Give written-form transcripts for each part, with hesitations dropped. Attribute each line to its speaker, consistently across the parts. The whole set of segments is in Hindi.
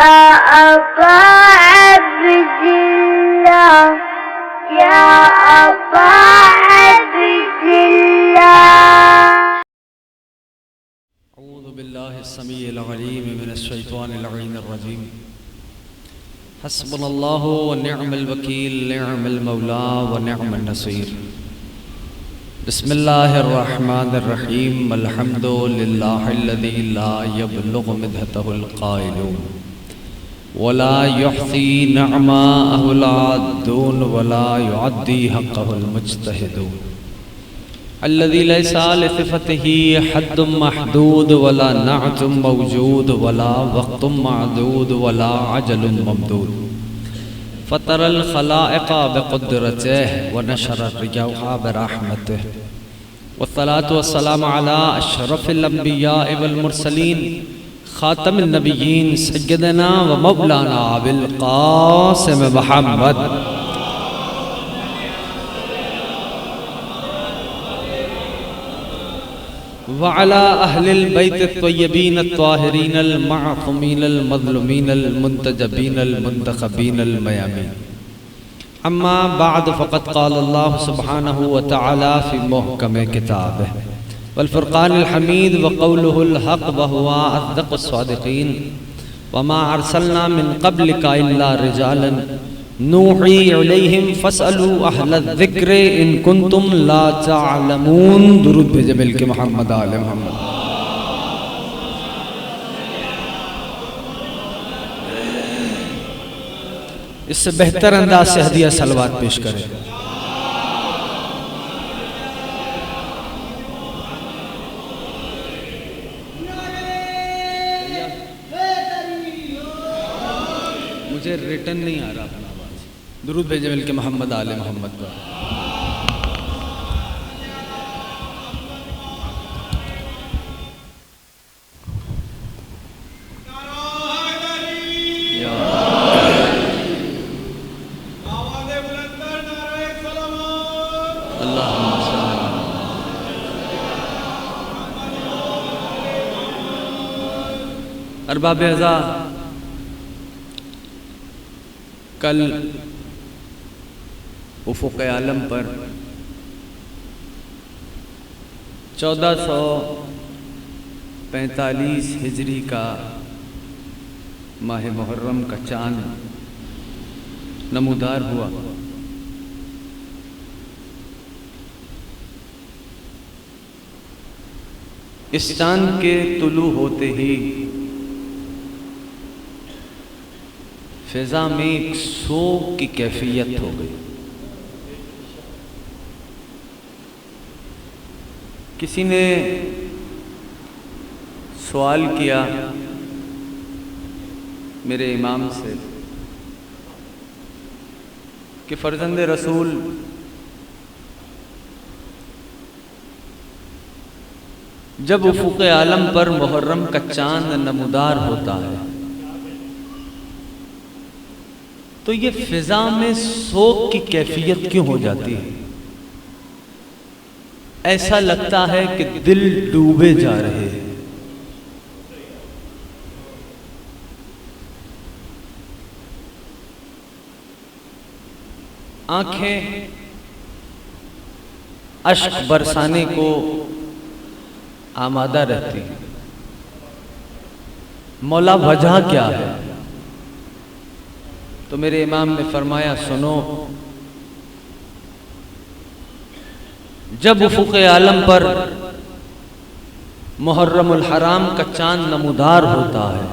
Speaker 1: अबा अब्दुल्लाह, या अबा अब्दुल्लाह।
Speaker 2: अऊज़ु बिल्लाहि अस्समीइल अलीम मिनश्शैतानिर रजीम। हस्बुनल्लाहु व निअमल वकील, निअमल मौला व निअमन नसीर। बिस्मिल्लाहिर रहमानिर रहीम। अल्हम्दुलिल्लाहिल्लज़ी ला यबलुगु मिदहतहुल क़ाइलून वला युहसी निअमाहुल आद्दून वला युअद्दी हक़्क़हुल मुज्तहिदून। अल्लज़ी लैसा लिसिफ़तिही हद्दुम महदूद वला नअतुम मौजूद वला वक़्तुम मअदूद वला अजलुम ममदूद। फ़तरल ख़लाइक़ बिक़ुद्रतिही व नशरर रियाह बिरहमतिही। वस्सलातु वस्सलामु अला अशरफिल अंबिया'i वल मुरसलीन ख़ातमिन नबिय्यीन सय्यदना व मौलाना अबिल क़ासिम मुहम्मद वअला अहलिल बैत अत्तय्यबीन अत्ताहिरीन अल-मअसूमीन अल-मज़लूमीन अल-मुंतजबीन अल-मुंतखबीन अल-मयामीन। अम्मा बाद फ़क़द क़ाल अल्लाहु सुब्हानहु व तआला फ़ी मुहकम किताबिही वल फ़ुरक़ानिल हमीद व क़ौलुहुल हक़ व हुवा अस्दक़ुस सादिक़ीन। व मा अरसलना मिन क़ब्लिका इल्ला रिजालन नूही इलैहिम फ़स्अलू अहलज़ ज़िक्रि इन कुन्तुम ला तअलमून। दुरूद भेजे मिलके मोहम्मद आले मोहम्मद। इससे बेहतर अंदाज से हदिया सलवात पेश करें। मुझे रिटर्न नहीं आ रहा अपना आवाज। दुरूद भेजे मिलके मोहम्मद आले मोहम्मद पर। अरबाब अज़ा, कल उफ़ुक़ आलम पर 1445 हिजरी का माह मुहर्रम का चाँद नमूदार हुआ। इस चाँद के तुलू होते ही फ़िज़ा में एक शोक की कैफियत हो गई। किसी ने सवाल किया मेरे इमाम से कि फ़र्ज़ंद रसूल जब उफ़ुक़ आलम पर मुहर्रम का चाँद नमूदार होता है तो ये फ़िज़ा में शोक की कैफियत क्यों हो जाती है? ऐसा लगता है कि दिल डूबे जा रहे हैं। आंखें अश्क बरसाने को आमादा रहती हैं। मौला वजह क्या है? तो मेरे इमाम ने फरमाया, सुनो, जब उफ़ुक़ आलम पर मुहर्रमुल हराम का चाँद नमूदार होता है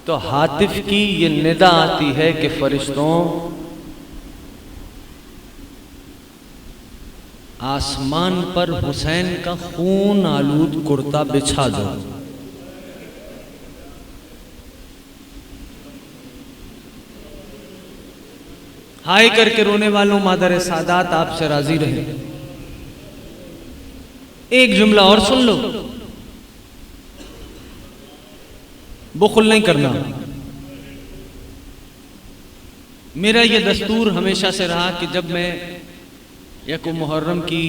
Speaker 2: तो हातिफ की ये निदा आती है कि फरिश्तों, आसमान पर हुसैन का खून आलूद कुर्ता बिछा दो। हाय करके रोने वालों, मादर सादात आपसे राजी रहे। एक जुमला और सुन लो, बुखल नहीं करना। मेरा ये दस्तूर हमेशा से रहा कि जब मैं यकुम मुहर्रम की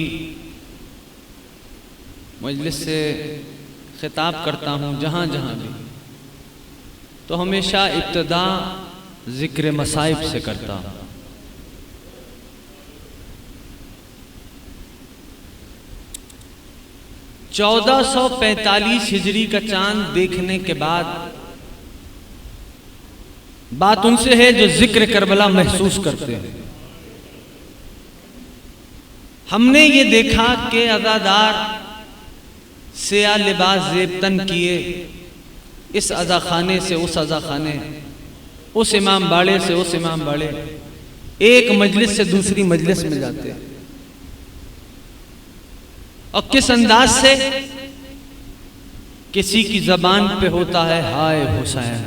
Speaker 2: मजलिस से खिताब करता हूँ जहाँ जहाँ भी, तो हमेशा इब्तिदा जिक्र मसाइब से करता हूँ। चौदह 1445 हिजरी का चांद देखने के बाद बात उनसे है जो जिक्र करबला महसूस करते हैं। हमने ये देखा कि अज़ादार सिया लिबास ज़ेबतन किए, इस अज़ा खाने से उस अज़ा खाने, उस इमाम बाड़े से उस इमाम बाड़े, एक मजलिस से दूसरी मजलिस में जाते हैं। और किस अंदाज से? किसी की जबान पे होता है हाय हुसैन,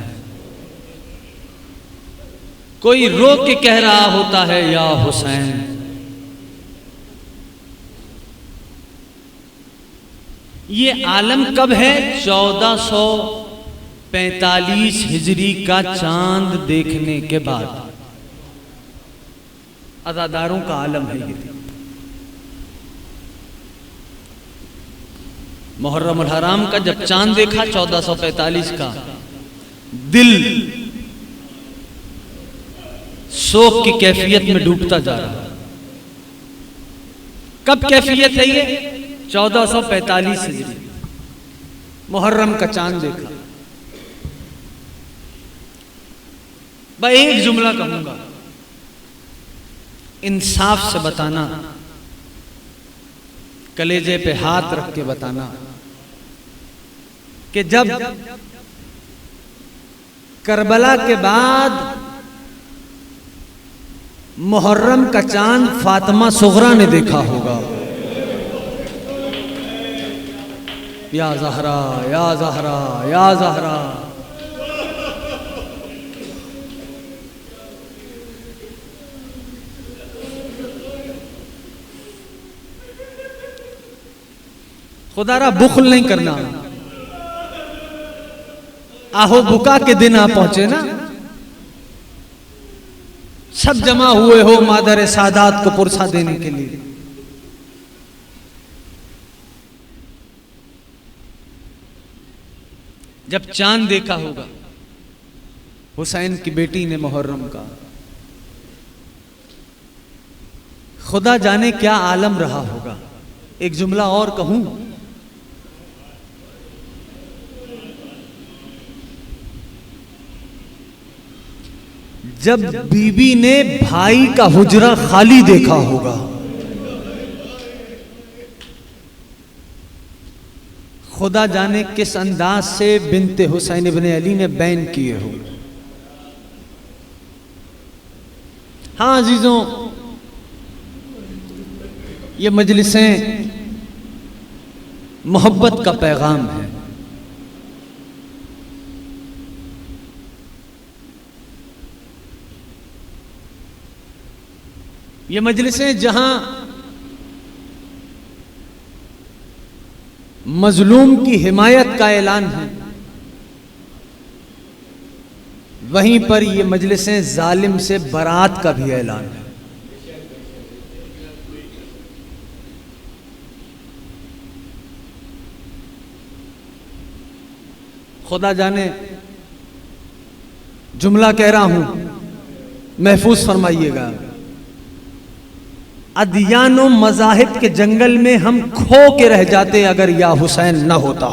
Speaker 2: कोई रो के कह रहा होता है या हुसैन। ये आलम कब है? 1445 हिजरी का चांद देखने के बाद अज़ादारों का आलम है ये। मुहर्रम अल हराम का जब चांद देखा 1445 का, दिल शोक की कैफियत में डूबता जा रहा। कब कैफियत है ये? 1445 हिजरी मुहर्रम का चांद देखा। मैं एक जुमला कहूंगा, इंसाफ से बताना, कलेजे पे हाथ रख के बताना कि जब करबला के बाद मुहर्रम का चांद फातिमा सुगरा ने देखा होगा। या ज़हरा या ज़हरा या ज़हरा, खुदारा बुखल नहीं करना। आहो बुका के दिन आ पहुंचे ना, सब जमा हुए हो मादर सादात को पुरसा देने के लिए। जब चांद देखा होगा हुसैन की बेटी ने मुहर्रम का, खुदा जाने क्या आलम रहा होगा। एक जुमला और कहूं, जब बीबी ने भाई का हुजरा खाली देखा होगा, खुदा जाने किस अंदाज से बिनते हुसैन इब्ने अली ने बैन किए हो। हाँ अजीजों, ये मजलिसें मोहब्बत का पैगाम है। ये मजलिसें जहां मजलूम की हिमायत का ऐलान है, वहीं पर ये मजलिसें जालिम से बरात का भी ऐलान है। खुदा जाने, जुमला कह रहा हूं, महफूज फरमाइएगा। अदियानो मज़ाहिब के जंगल में हम खो के रह जाते अगर या हुसैन न होता।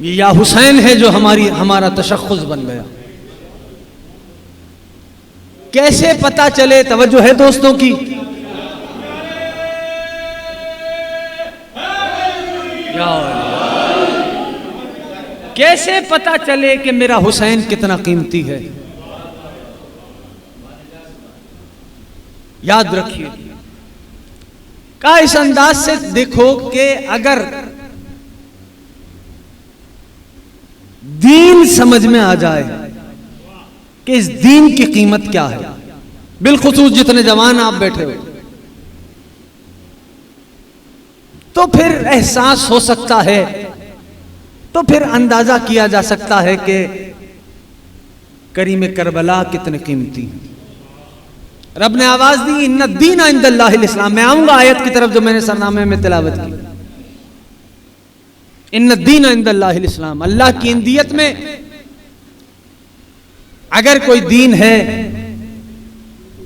Speaker 2: ये या हुसैन है जो हमारा तशख्खुस बन गया। कैसे पता चले? तवज्जो है दोस्तों की? कैसे पता चले कि मेरा हुसैन कितना कीमती है? याद रखिए, का इस अंदाज से देखो कि अगर दीन समझ में आ जाए कि इस दीन की कीमत क्या है, बिलखुसूस जितने जवान आप बैठे हो, तो फिर एहसास हो सकता है, तो फिर अंदाजा किया जा सकता है कि करीम करबला कितने कीमती हैं। रब ने आवाज दी, इन्ना दीन इंदल्लाहिल इस्लाम। मैं आऊंगा आयत की तरफ जो मैंने सरनामे में तिलावत की। इन्ना दीन इंदल्लाहिल इस्लाम, अल्लाह की इंदियत में अगर कोई दीन है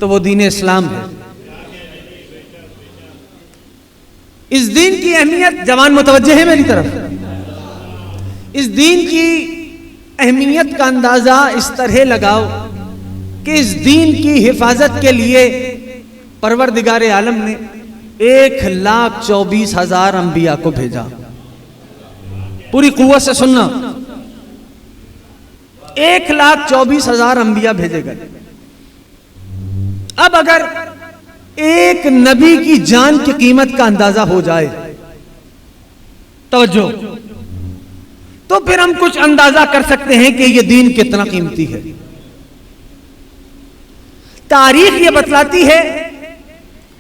Speaker 2: तो वो दीन इस्लाम है। इस दीन की अहमियत, जवान मुतवज्जे है मेरी तरफ, इस दीन की अहमियत का अंदाजा इस तरह लगाओ कि इस दीन की हिफाजत के लिए परवरदिगार आलम ने 1,24,000 अंबिया को भेजा। पूरी कुव्वत से सुनना, 1,24,000 अंबिया भेजे गए। अब अगर एक नबी की जान की कीमत का अंदाजा हो जाए, तवज्जो, तो फिर हम कुछ अंदाजा कर सकते हैं कि यह दीन कितना कीमती है। तारीख यह बतलाती है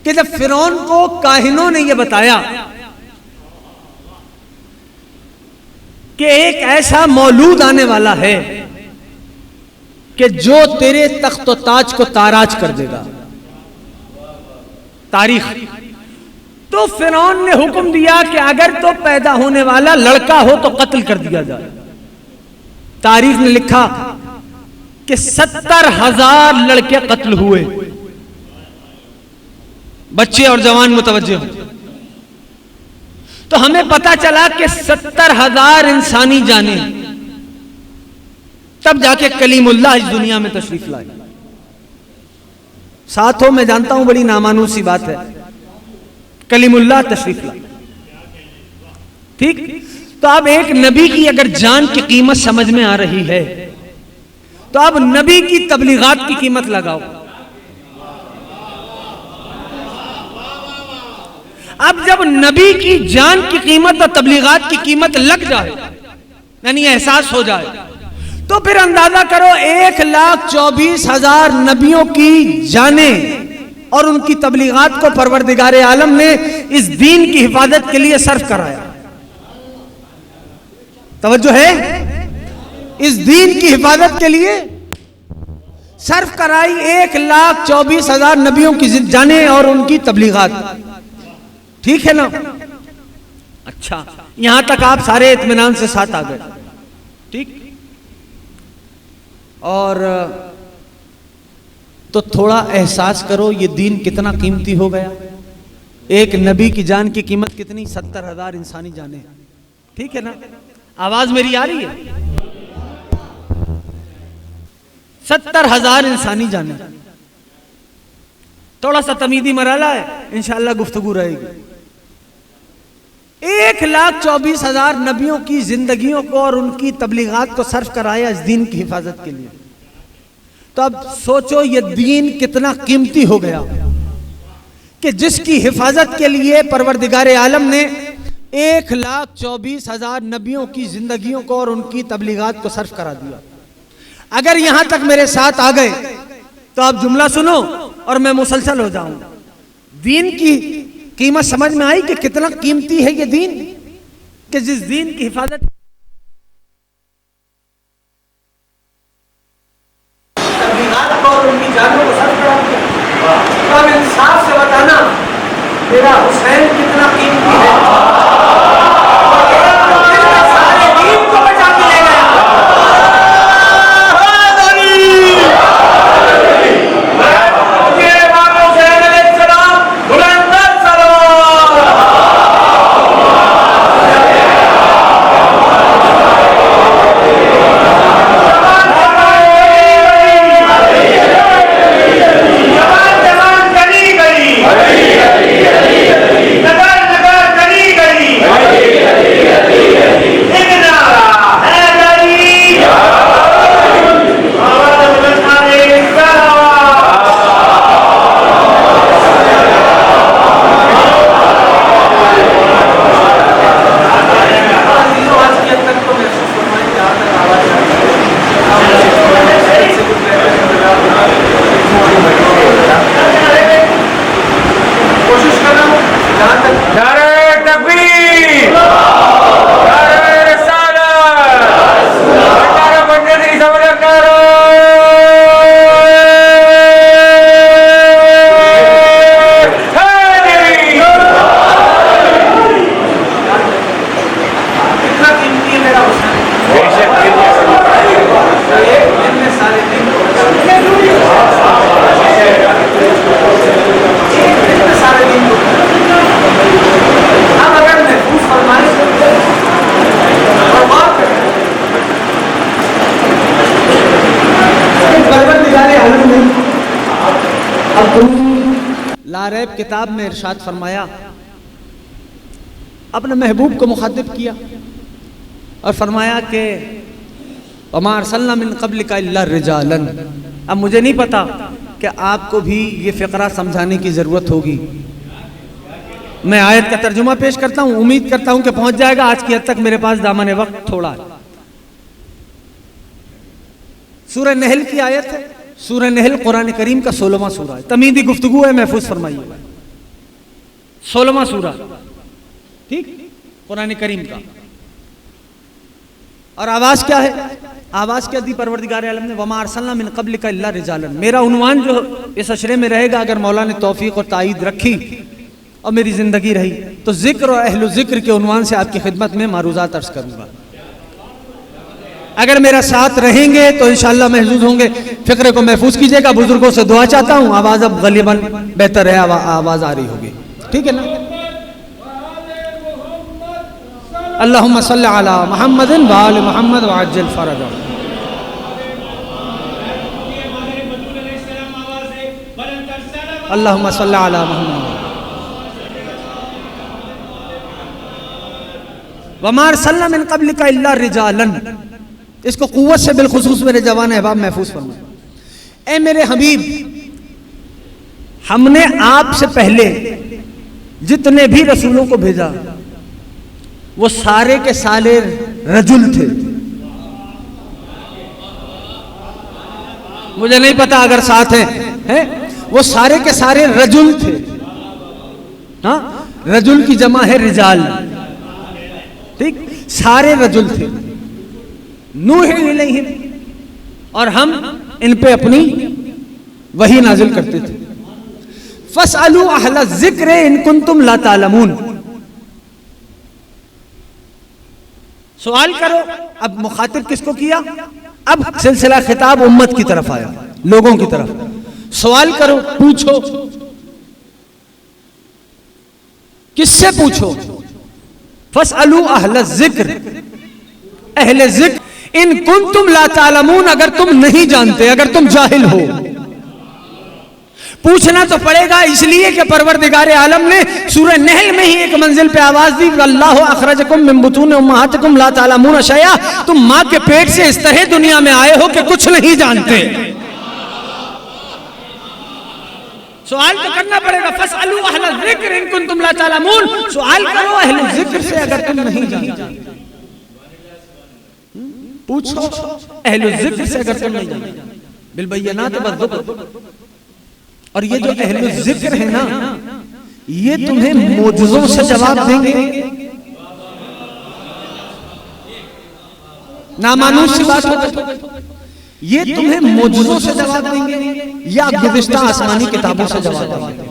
Speaker 2: कि जब फिरौन को काहिनों ने यह बताया कि एक ऐसा मौलूद आने वाला है कि जो तेरे तख्त व ताज को ताराज कर देगा, तारीख, तो फिरौन ने हुक्म दिया कि अगर तो पैदा होने वाला लड़का हो तो कत्ल कर दिया जाए। तारीख ने लिखा कि 70,000 लड़के कत्ल हुए, बच्चे और जवान मुतवज्जे हो। तो हमें पता चला कि 70,000 इंसानी जाने, तब जाके कलीमुल्लाह इस दुनिया में तशरीफ लाए। साथों मैं जानता हूं बड़ी नामानूस सी बात है, कलीमुल्लाह तशरीफ लाए, ठीक। तो अब एक नबी की अगर जान की कीमत समझ में आ रही है तो अब नबी की तबलीगात की कीमत लगाओ। अब जब नबी की जान की कीमत और तबलीगात की कीमत लग जाए, यानी एहसास हो जाए, तो फिर अंदाजा करो 1,24,000 नबियों की जाने और उनकी तबलीगात को परवरदिगार आलम ने इस दीन की हिफाजत के लिए सर्फ कराया। तवज्जो है, इस दीन की हिफाजत के लिए सर्फ कराई 1,24,000 नबियों की जाने और उनकी तबलीगात, ठीक है ना। अच्छा, यहां तक आप सारे इत्मीनान से साथ आ गए, ठीक। और तो थोड़ा एहसास करो ये दीन कितना कीमती हो गया। एक नबी की जान की कीमत कितनी? 70,000 इंसानी जाने, ठीक है ना। आवाज मेरी आ रही है? 70,000 इंसानी जाने। थोड़ा सा तमीदी मराला है, इंशाअल्लाह गुफ्तगू रहेगी। 1,24,000 नबियों की जिंदगियों को और उनकी तबलीगात को सर्फ कराया इस दीन की हिफाजत के लिए। तो अब सोचो ये दीन कितना कीमती हो गया कि जिसकी हिफाजत के लिए परवरदिगार आलम ने 1,24,000 नबियों की जिंदगियों को और उनकी तबलीगात को सर्फ करा दिया। अगर यहां तक मेरे साथ आ गए तो आप जुमला सुनो और मैं मुसलसल हो जाऊं। दीन की कीमत समझ में आई कि कितना कीमती है ये दीन, कि जिस दीन की हिफाजत और उनकी जानों को सर्फ करा दिया। तो अब इंसाफ से बताना मेरा हुसैन कितना कीमती है। सारे दीन को बचा के ले गया। लारैब किताब में इरशाद फरमाया, अपने महबूब को मुखातिब किया और फरमाया कि वमा अरसलना मिन क़ब्लिका इल्ला रिजालन। अब मुझे नहीं पता कि आपको भी ये फ़िक्रा समझाने की ज़रूरत होगी। मैं आयत का तर्जुमा पेश करता हूँ, उम्मीद करता हूँ कि पहुँच जाएगा। आज की हद तक मेरे पास दामन वक्त थोड़ा है। सूरह नहल की आयत है। सूरह नहल कुरान करीम का 16वां सूरा है। तमीदी गुफ्तगू है, महफूज फरमाइए। 16वां सूरा, ठीक, कुरान करीम का। और आवाज क्या है? आवाज क्या दी परवरदिगार आलम ने? वमा अरसलना मिन क़ब्लिका इल्ला रिजालन। मेरा उन्वान जो इस अशरे में रहेगा, अगर मौला ने तौफीक और ताईद रखी और मेरी जिंदगी रही, तो जिक्र और अहलु जिक्र के उन्वान से आपकी खिदमत में मारूज़ात अर्ज करूंगा। अगर मेरा साथ रहेंगे तो इंशाअल्लाह महफूज होंगे। फिक्रे को महफूज कीजिएगा। बुजुर्गों से दुआ चाहता हूँ। आवाज अब गलीबन बेहतर है, आवाज आ रही होगी, ठीक है ना? अल्लाहुम्मा सल्ली अला मुहम्मदिन व आलि मुहम्मद व अज्जिल फरजा। अल्लाहुम्मा सल्ली अला मुहम्मद। वमा अरसलना मिन क़ब्लिका इल्ला रिजालन। इसको कुव्वत से बिलखुसूस मेरे जवान अहबाब महफूज फरमाए। ए मेरे हबीब, हमने आपसे पहले जितने भी रसूलों को भेजा वो सारे के सारे रजुल थे। मुझे नहीं पता अगर साथ हैं, वो सारे के सारे रजुल थे। हाँ, रजुल की जमा है रिजाल, ठीक, सारे रजुल थे। नूह इलैहिम, और हम इन पे अपनी वही नाजिल करते थे। फसअलू अहला ज़िक्र इन कुंतुम ला तालमून। सवाल करो। अब मुखातिब किसको किया? अब सिलसिला खिताब उम्मत की तरफ आया, लोगों की तरफ। सवाल करो, पूछो। किससे पूछो? फसअलू अहला ज़िक्र, अहले ज़िक्र इन कुंतुम ला तालमून, अगर तुम नहीं जानते, अगर तुम जाहिल हो। पूछना तो पड़ेगा, इसलिए कि परवरदिगार आलम ने सूरह नहल में ही एक मंजिल पे आवाज दी, अल्लाहु अखरजकुम मिन बुतून उम्महातिकुम ला तालमून शैया। तुम मां के पेट से इस तरह दुनिया में आए हो कि कुछ नहीं जानते। सवाल तो करना पड़ेगा। फसअलू अहला ज़िक्र इन कुंतुम ला तालमून। सवाल करो अहले ज़िक्र से अगर तुम नहीं जानते। पूछो अहले ज़िक्र से अगर तुम नहीं जानते। बिलबय्यनात वज़्ज़ुब्र। और ये जो अहले ज़िक्र है ना, ये तुम्हें मौजज़ों से जवाब देंगे। नामानूस सी बात हो, ये तुम्हें मौजज़ों से जवाब देंगे या गुज़िश्ता आसमानी किताबों से जवाब देंगे?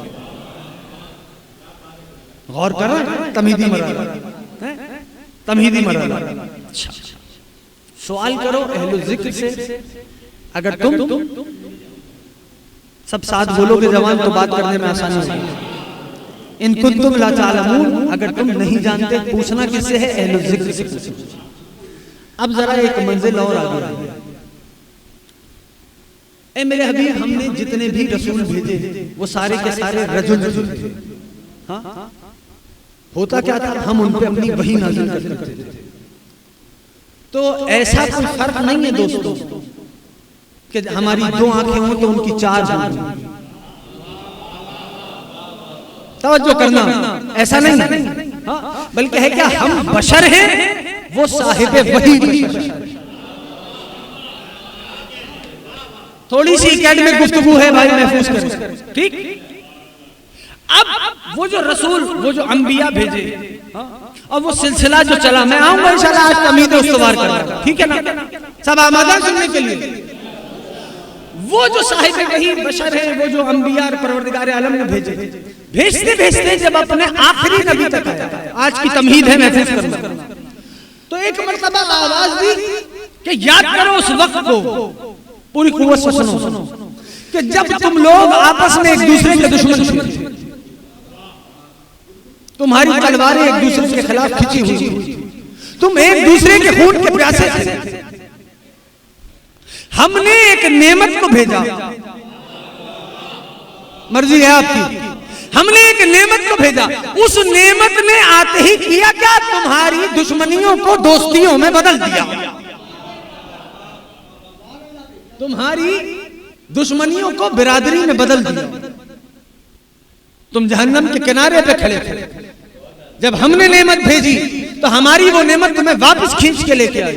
Speaker 2: गौर करो। तमहीदी मरहला, तमहीदी मरहला। सवाल करो अहले ज़िक्र से। अगर तुम सब साथ बोलोगे जवान तो बात करने में आसानी होगी। इन कुंतुम ला तालमून, अगर तुम नहीं जानते, पूछना किससे है? अहले ज़िक्र से। अब जरा एक मंजिल और आगे आ गया। ए मेरे हबीब, हमने जितने भी रसूल भेजे वो सारे के सारे रजुल थे। हाँ, होता क्या था? हम उन पे अपनी वही नाज़िल करते थे। तो ऐसा कोई फर्क नहीं है दोस्तों कि हमारी 2 आंखें हों तो उनकी 4 हों। तवज्जो करना, ऐसा नहीं, हाँ, बल्कि है क्या, हम बशर हैं, वो साहिबे वही बशर। थोड़ी सी एकेडमिक गुफ्तगू है भाई, महफूज करें, ठीक। अब वो जो रसूल, वो जो अंबिया भेजे, और वो सिलसिला जो चला, मैं आऊंगा इंशाल्लाह आज तमीद उस्तवार करना, ठीक है ना? सब आमादा सुनने के लिए। वो जो साहिब वही बशर है, वो जो अंबिया और परवरदिगार आलम ने भेजे, भेजते भेजते जब अपने आखिरी नबी तक आया, आज की तमहीद है महफूज करना, तो एक मर्तबा आवाज दी कि याद करो उस वक्त को, पूरी कुव्वत से सुनो, कि जब तुम लोग आपस में एक दूसरे के दुश्मन थे, तुम्हारी तलवारें एक दूसरे के खिलाफ खिंची हुई थी, तुम एक दूसरे के खून के प्यासे थे। हमने एक नेमत को भेजा, मर्जी है आपकी। हमने एक नेमत को भेजा, उस नेमत ने आते ही किया क्या, तुम्हारी दुश्मनियों को दोस्तियों में बदल दिया, तुम्हारी दुश्मनियों को बिरादरी में बदल दिया। तुम जहन्नम के किनारे पे खड़े थे, जब हमने नेमत भेजी तो हमारी वो नेमत तुम्हें वापस खींच के लेके आई।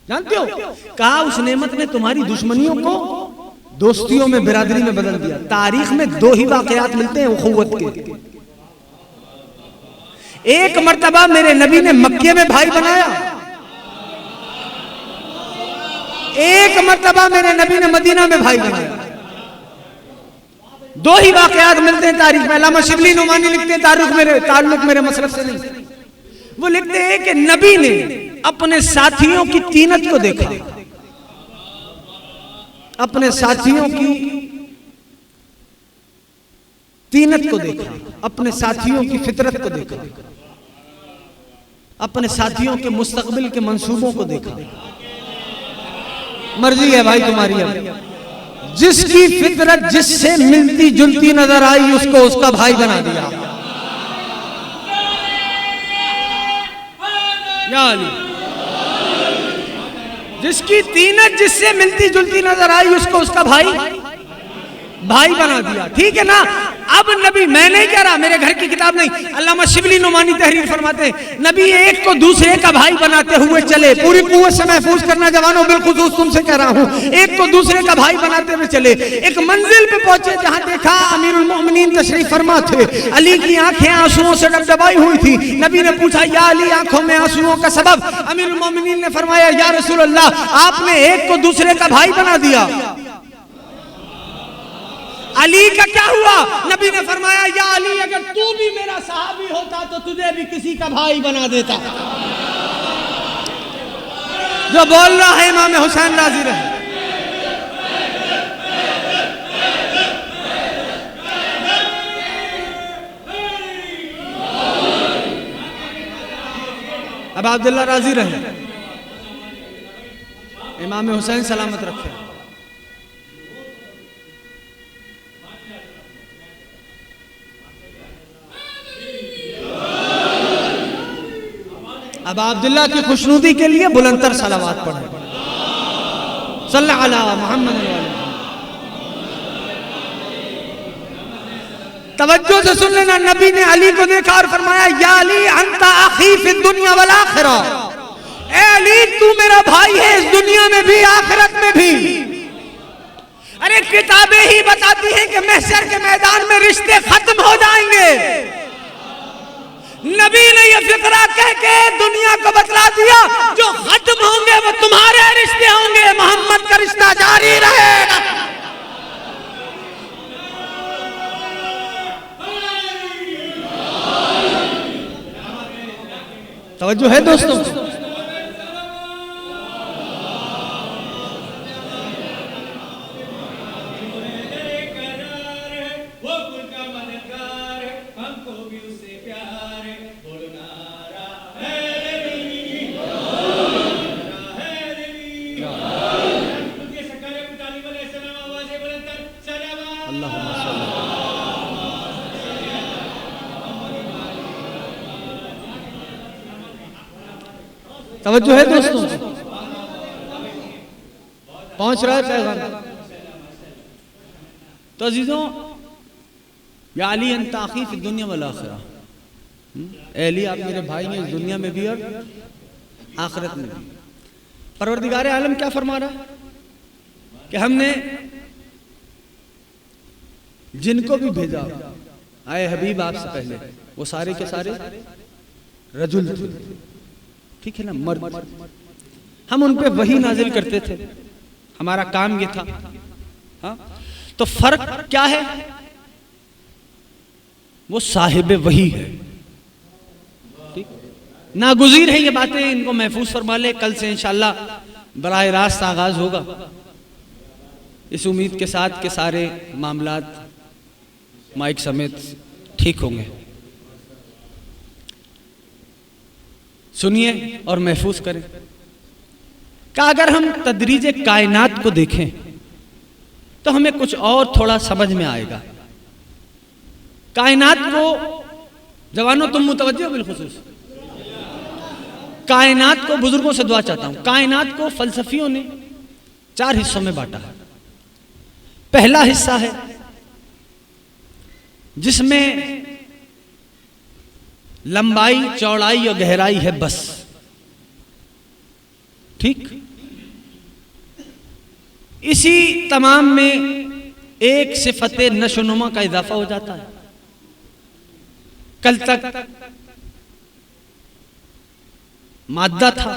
Speaker 2: जानते हो, कहा उस नेमत ने तुम्हारी दुश्मनियों को दोस्तियों में बिरादरी में बदल दिया। तारीख में दो ही वाकयात मिलते हैं उखुवत के। एक मर्तबा मेरे नबी ने मक्के में भाई बनाया, एक मर्तबा मेरे नबी ने मदीना में भाई बनाया। दो ही वाकयात मिलते हैं तारीख में। अल्लामा शिबली नुमानी लिखते हैं, ताल्लुक मेरे मसलब से नहीं, वो लिखते हैं कि नबी ने अपने साथियों की तीनत को देखा, अपने साथियों की तीनत को देखा, अपने साथियों की फितरत को देखा, अपने साथियों के मुस्तकबिल के मंसूबों को देखा। मर्जी है भाई तुम्हारी। अब जिसकी फितरत जिससे मिलती जुलती नजर आई उसको उसका भाई बना दिया। या अली, जिसकी तीनत जिससे मिलती जुलती नजर आई उसको उसका भाई बना दिया। ठीक है ना। अब नबी, मैं नहीं कह रहा, मेरे घर की किताब नहीं, अल्लामा शिबली नुमानी तहरीर फरमाते हैं, नबी एक को दूसरे का भाई बनाते हुए चले। पूरी कुव्वत से महफूज करना जवानों, बिलखुसूस तुमसे कह रहा हूं, एक को दूसरे का भाई बनाते हुए चले। एक मंजिल पे पहुंचे जहां देखा अमीरुल मोमिनीन तशरीफ फरमा थे, अली की आंखें आंसुओं से डबडबाई हुई थी। नबी ने पूछा, या अली, आंखों में आंसुओं का सबब? अमीरुल मोमिनीन ने फरमाया, या रसूल अल्लाह, आपने एक को दूसरे का भाई बना दिया। अली का क्या हुआ? नबी ने फरमाया, या अली, अगर तू भी मेरा सहाबी होता तो तुझे भी किसी का भाई बना देता। जो बोल रहा है इमाम हुसैन राजी रहे। अब अब्दुल्ला राजी रहे, इमाम हुसैन सलामत रखे। अब अब्दुल्ला की खुशनुदी के लिए बुलंदतर सलावात पढ़े, सल्लल्लाहु अलैहि मुहम्मद। तवज्जो से सुन लेना, नबी ने अली को देखा और फरमाया, या अली, अंता अखी फिद दुनिया वल आखिरा। ए अली, तू मेरा भाई है इस दुनिया में भी आखिरत में भी। अरे किताबें ही बताती हैं कि महशर के मैदान में रिश्ते खत्म हो जाएंगे। नबी ने यह फिक्रा कह के दुनिया को बतला दिया, जो खत्म होंगे वो तुम्हारे रिश्ते होंगे, मोहम्मद का रिश्ता जारी रहेगा। तवज्जो है दोस्तों? तवज्जो है दोस्तों? पहुंच रहा है पैगाम? तो अजीजों, या अली अंता अखी फिद दुनिया वल आखिरा। अली, आप मेरे भाई हैं इस दुनिया में भी और आखिरत में भी। परवरदिगार आलम क्या फरमा रहा है कि हमने जिनको भी भेजा, आए हबीब आपसे पहले, वो सारे के सारे रजुल थे। ठीक है ना, मर्द। हम उन पे वही नाजिल करते थे, हमारा काम ये था। हाँ, तो फर्क क्या है? वो साहिब वही है। ठीक, नागुज़ीर है ये बातें, इनको महफूज फरमा ले। कल से इंशाअल्लाह बराह रास्त आगाज होगा, इस उम्मीद के साथ के सारे मामलात माइक समेत ठीक होंगे। सुनिए और महफूज करें। कि अगर हम तदरीज कायनात को देखें तो हमें कुछ और थोड़ा समझ में आएगा। कायनात को, जवानों तुम मुतवज्जो बिलखुसूस, कायनात को, बुजुर्गों से दुआ चाहता हूं, कायनात को फलसफियों ने 4 हिस्सों में बांटा है। पहला हिस्सा है जिसमें लंबाई, चौड़ाई और गहराई है बस, ठीक। इसी तमाम में एक सिफत नशोनुमा का इजाफा हो जाता है। कल तक मादा था,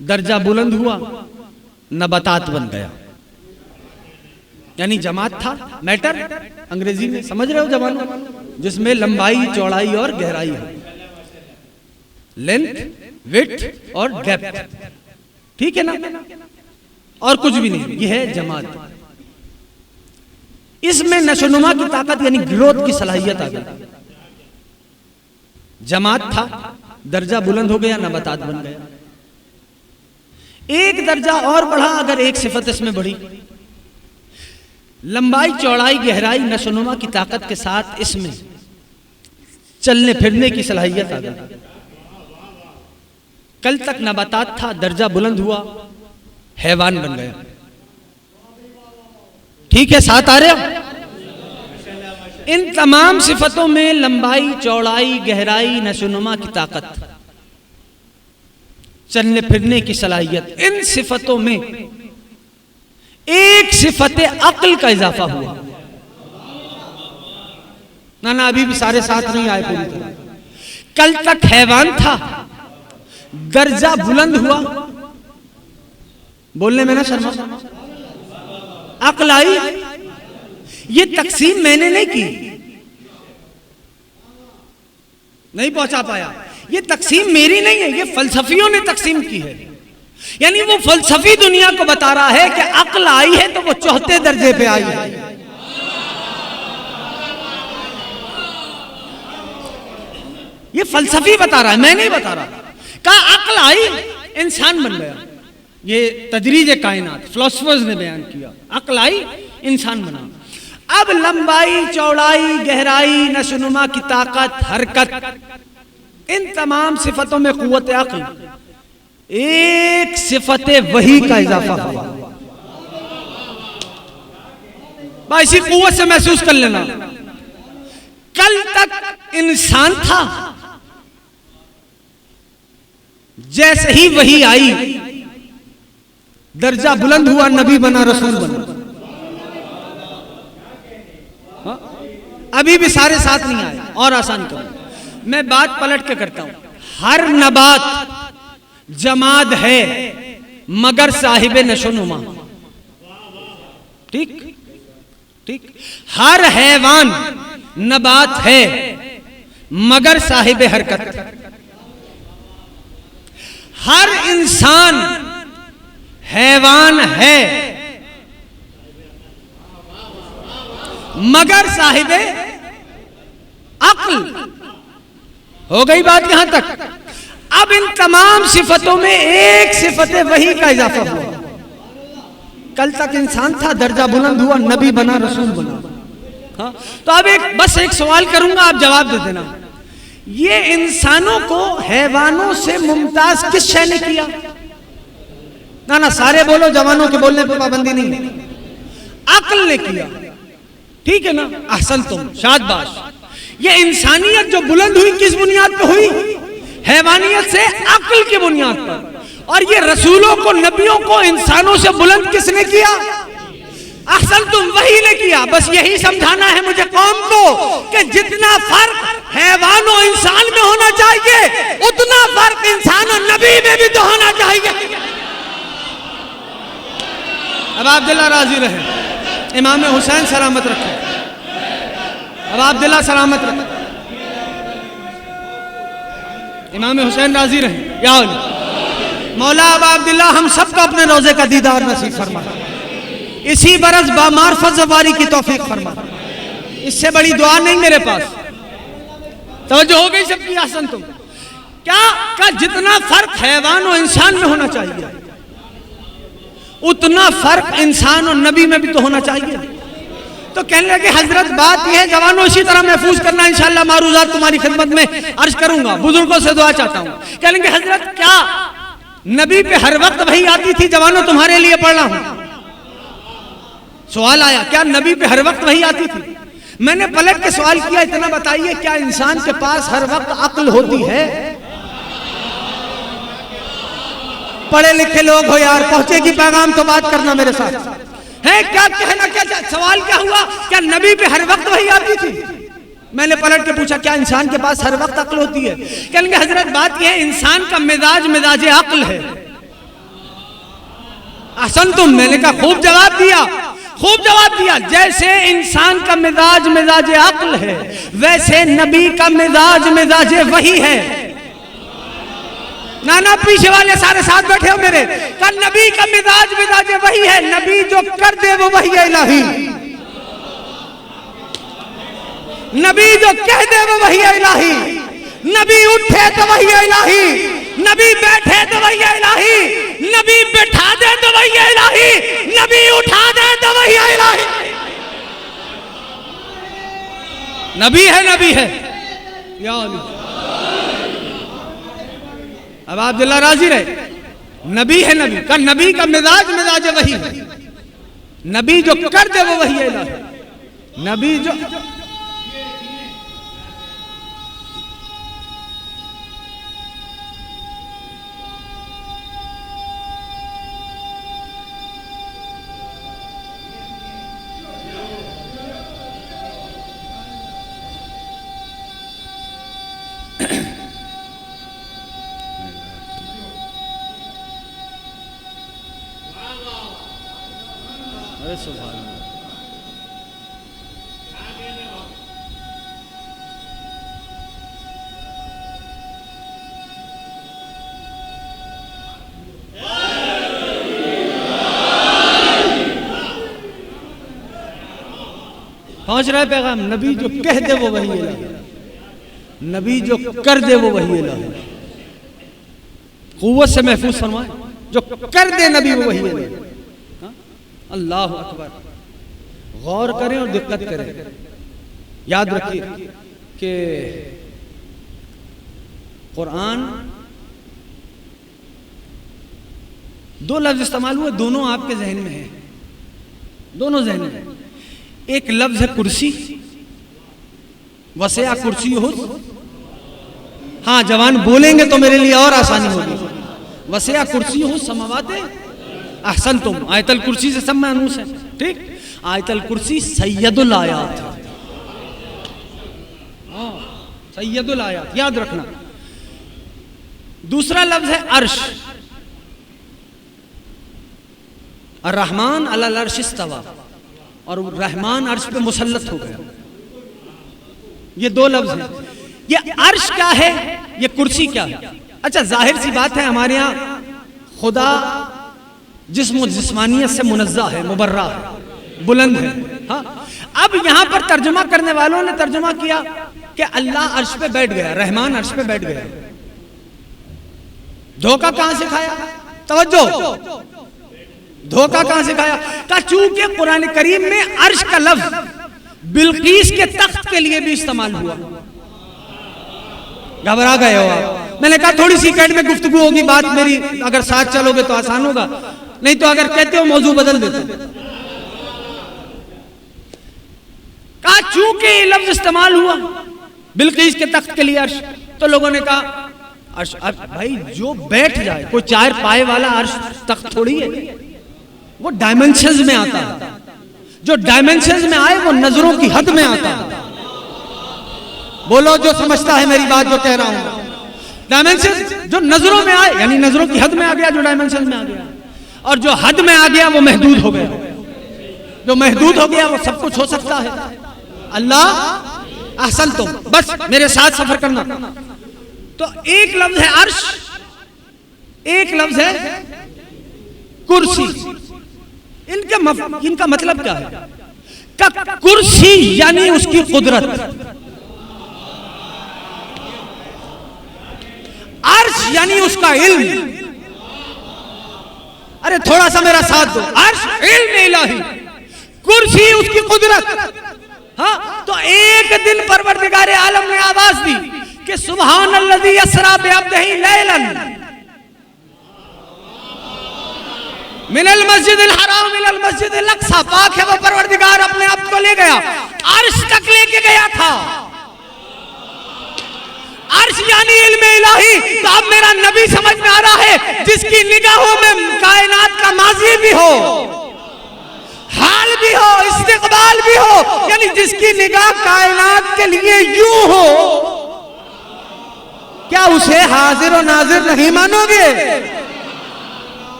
Speaker 2: दर्जा बुलंद हुआ, नबातात बन गया, यानी जमात था, मैटर अंग्रेजी में समझ रहे हो जवानों, जिसमें लंबाई, चौड़ाई और गहराई है, लेंथ, विड्थ और डेप्थ, ठीक है ना, और कुछ भी नहीं, यह है जमात। इसमें नशोनुमा की ताकत यानी ग्रोथ की सलाहियत आ गई। जमात था, दर्जा बुलंद हो गया, नबातात बन गया। एक दर्जा और बढ़ा अगर एक सिफत इसमें बढ़ी, लंबाई, चौड़ाई, गहराई, नशोनुमा की ताकत के साथ इसमें चलने फिरने की सलाहियत आ गई। कल तक नबातात था, दर्जा बुलंद हुआ, हैवान बन गया, ठीक है, साथ आ रहे हो? इन तमाम सिफतों में लंबाई, चौड़ाई, गहराई, नशोनुमा की ताकत, चलने फिरने की सलाहियत, इन सिफतों में एक सिफत अक्ल का इजाफा हुआ। ना अभी भी सारे साथ नहीं आए पूरी तरह। कल तक हैवान था, दर्जा बुलंद हुआ, बोलने में ना शर्मा, अक्ल आई। ये तकसीम मैंने नहीं की, नहीं पहुंचा पाया, ये तकसीम मेरी नहीं है, ये फलसफियों ने तकसीम की है। यानी वो फलसफी दुनिया को बता रहा है कि अक्ल आई है तो वो चौथे दर्जे पे आई है। ये फलसफी बता रहा है, मैं नहीं बता रहा। कहा अक्ल आई, इंसान बन गया। ये तदरीज कायनात फिलोसफर्स ने बयान किया, अक्ल आई, इंसान बना। अब लंबाई, चौड़ाई, गहराई, नशोनुमा की ताकत, हरकत, इन तमाम सिफतों में कुव्वत अक्ल, एक सिफत वही का इजाफा हुआ। बस इसी कुव्वत से महसूस कर लेना। कल तक इंसान था, जैसे ही वही आई, दर्जा बुलंद हुआ, नबी बना, रसूल बना। अभी भी सारे साथ नहीं आए, और आसान करो, मैं बात पलट के करता हूं। हर नबात जमाद है मगर साहिब नशोनुमा, ठीक ठीक। हर हैवान नबात है मगर साहिब हरकत। हर इंसान हैवान है मगर साहिब अक्ल। हो गई बात यहां तक। अब इन तमाम सिफतों में एक सिफत वही का इजाफा हुआ। कल तक इंसान था, दर्जा बुलंद हुआ, नबी बना, रसूल बना। हाँ? तो अब बस एक सवाल करूंगा, आप जवाब दे देना। ये इंसानों को हैवानों से मुमताज किस शय ने किया? ना सारे बोलो, जवानों के बोलने पर पाबंदी नहीं। अक्ल ने किया, ठीक है ना? अहसन तुम, शाबाश। ये इंसानियत जो बुलंद हुई किस बुनियाद पर हुई? हैवानियत से अक्ल की बुनियाद पर। और ये रसूलों को, नबियों को इंसानों से बुलंद किसने किया? अहसन तुम, वही ने किया। बस यही समझाना है मुझे कौम को कि जितना फर्क हैवान और इंसान में होना चाहिए, उतना फर्क इंसान और नबी में भी तो होना चाहिए। अब आप दिला राजी रहे, इमाम हुसैन सलामत रखे। अब आप दिला सलामत रखे, इमाम हुसैन राजी रहे। या मौला अब अब्दुल्ला हम सबको अपने रोजे का दीदार नसीब फरमा, इसी बरस बामार्फत ज़वारी की तौफीक फरमा। इससे बड़ी दुआ नहीं मेरे पास। तवज्जो हो गई सबकी? आसन तुम क्या का जितना फर्क हैवान और इंसान में होना चाहिए, उतना फर्क इंसान और नबी में भी तो होना चाहिए। तो कहने लगे हजरत बात यह है जवानों इसी तरह महफूज करना, इंशाअल्लाह मारूजात तुम्हारी खिदमत में अर्ज करूंगा, बुजुर्गों से दुआ चाहता हूं। कह लेंगे हजरत क्या नबी पे हर वक्त वही आती थी? जवानों तुम्हारे लिए पढ़ रहा हूं। सवाल आया क्या नबी पे हर वक्त वही आती थी? मैंने पलट के सवाल किया, इतना बताइए क्या इंसान के पास हर वक्त अक्ल होती है? पढ़े लिखे लोग हो यार, पहुंचेगी पैगाम तो बात करना मेरे साथ है। क्या कहना, क्या सवाल क्या हुआ? क्या नबी पे हर वक्त वही आती थी? मैंने पलट के पूछा क्या इंसान के पास हर वक्त अक्ल होती है? कहेंगे हजरत बात यह है इंसान का मिजाज मिजाज अक्ल है। अहसन तुम, मैंने कहा खूब जवाब दिया, खूब जवाब दिया। जैसे इंसान का मिजाज मिजाज अक्ल है, वैसे नबी का मिजाज मिजाज वही है। नाना पीछे वाले सारे साथ बैठे हो मेरे, का नबी का मिजाज मिजाज वही है। नबी जो कर दे वो वही है इलाही, नबी जो कह दे वो वही है इलाही। नबी उठे तो वही है इलाही, नबी बैठे तो वही है इलाही, नबी बैठा दे तो वही है इलाही, नबी उठा दे तो वही है इलाही। नबी है, नबी है या अब आप दिल्ला राजी रहे, नबी है नबी का, नबी का मिजाज मिजाज वही है। नबी जो कर दे वो वही है इलाही। नबी जो पहुंच रहा है पैगाम। नबी जो कह दे वो वही इलाही, नबी जो कर दे वो वही इलाही। कुव्वत से महफूज फरमाए, जो कर दे नबी वो वही इलाही। अल्लाह अकबर। गौर करें और दिक्कत करें। याद रखिए कि कुरान दो लफ्ज इस्तेमाल हुए, दोनों आपके जहन में है, दोनों जहन में है। एक लफ्ज है कुर्सी, वसिया कुर्सी हो। हाँ जवान बोलेंगे तो मेरे लिए और आसानी होगी। वसिया कुर्सी हो समावाते अहसन तुम। आयतल कुर्सी से सब मानूस है, ठीक। आयतल कुर्सी सैयदुल आयात, सैयदुल आयात याद रखना। दूसरा लफ्ज है अर्श। अर्रहमान अलल अर्श इस्तवा, और रहमान अर्श पे मुसल्लत हो गया। ये दो लफ्ज हैं। ये अर्श क्या है, ये कुर्सी क्या है? अच्छा जाहिर सी बात है हमारे यहाँ खुदा जिस्म जिस्मानियत से मुनज़्ज़ा है, मुबर्रा है, बुलंद है। हाँ अब यहाँ पर तर्जुमा करने वालों ने तर्जुमा किया कि अल्लाह अर्श पे बैठ गया, रहमान अर्श पे बैठ गया। धोखा कहां से खाया? तवज्जो, धोखा कहां से खाया? का चूंकि कुरान करीम में अर्श का लफ्ज बिल्कीस के तख्त के लिए भी इस्तेमाल हुआ। घबरा गए हो आप? मैंने कहा थोड़ी सी कैट में गुफ्तगू होगी, बात मेरी अगर साथ चलोगे तो आसान होगा, नहीं तो अगर कहते हो मौजू बदल देते। कहा चूंकि लफ्ज इस्तेमाल हुआ बिल्कीस के तख्त के लिए अर्श, तो लोगों ने कहा अर्श भाई जो बैठ जाए, कोई चार पाए वाला अर्श तख्त थोड़ी है, वो डायमेंशंस में आता है। जो डायमेंशंस में आए वो नजरों की हद में आता है। बोलो जो समझता है मेरी बात जो कह रहा हूं। डायमेंशंस जो नजरों में आए यानी नजरों की हद में आ गया, जो डायमेंशंस में आ गया, और जो हद में आ गया वो महदूद हो गया। जो महदूद हो गया वो सब कुछ हो सकता है। अल्लाह अहसन तुम, बस मेरे साथ सफर करना। तो एक लफ्ज है अर्श, एक लफ्ज है कुर्सी। इनका मतलब क्या है? का कुर्सी यानी उसकी कुदरत, अर्श यानी उसका इल्म। अरे अरे थोड़ा सा मेरा साथ दो। अर्श इल्म इलाही, कुर्सी उसकी कुदरत। हाँ, तो एक दिन परवरदिगार आलम ने आवाज दी कि सुब्हानल्लज़ी यसरा बिअब्दिही लैलन मिनल मस्जिदिल हराम इलल मस्जिदिल अक़सा। पाक है वो परवरदिगार अपने आप को ले गया, अर्श तक लेके गया था। अर्श यानी इल्म इलाही। तो अब मेरा नबी समझ में आ रहा है, जिसकी निगाहों में कायनात का माजी भी हो, हाल भी हो, इस्तिकबाल भी हो, यानी जिसकी निगाह कायनात के लिए यूं हो, क्या उसे हाजिर और नाजिर नहीं मानोगे?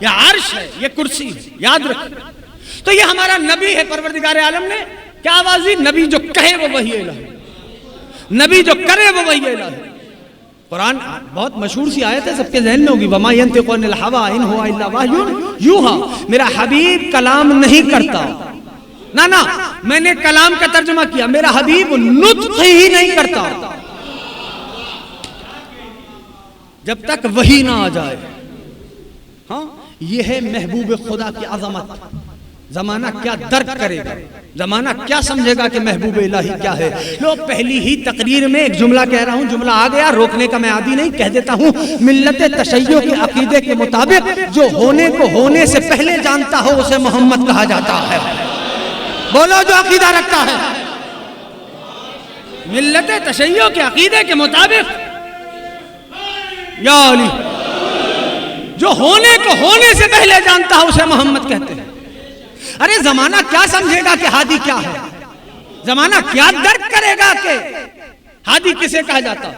Speaker 2: ये अर्श है, ये कुर्सी है, याद रखो। तो ये हमारा नबी है, परवरदिगार आलम ने क्या आवाज दी? नबी जो कहे वो वही इलाही, नबी जो करे वो वही इलाही। कुरान बहुत मशहूर सी आयत है, सबके ज़हन में होगी, वमा यंतिक़ु अनिल हवा इन हुवा इल्ला वह्युन यूहा। मेरा हबीब कलाम नहीं करता, ना ना, मैंने कलाम का तर्जुमा किया, मेरा हबीब नुत्क़ ही नहीं करता जब तक वही ना आ जाए। हाँ, ये है महबूब खुदा की अज़मत। जमाना क्या दर्द करेगा, जमाना क्या समझेगा कि महबूब इलाही क्या है। लो, पहली ही तकरीर में एक जुमला कह रहा हूं, जुमला आ गया, रोकने का मैं आदी नहीं, कह देता हूं। मिल्लत तशय्यो के अकीदे के मुताबिक जो होने को होने से पहले जानता हो उसे मोहम्मद कहा जाता है। बोलो जो अकीदा रखता है। मिल्लत तशय्यो के अकीदे के मुताबिक या अली, जो होने को होने से पहले जानता हो उसे मोहम्मद कहते हैं। अरे जमाना क्या समझेगा कि हादी क्या है, जमाना क्या दर्द करेगा कि हादी किसे कहा जाता।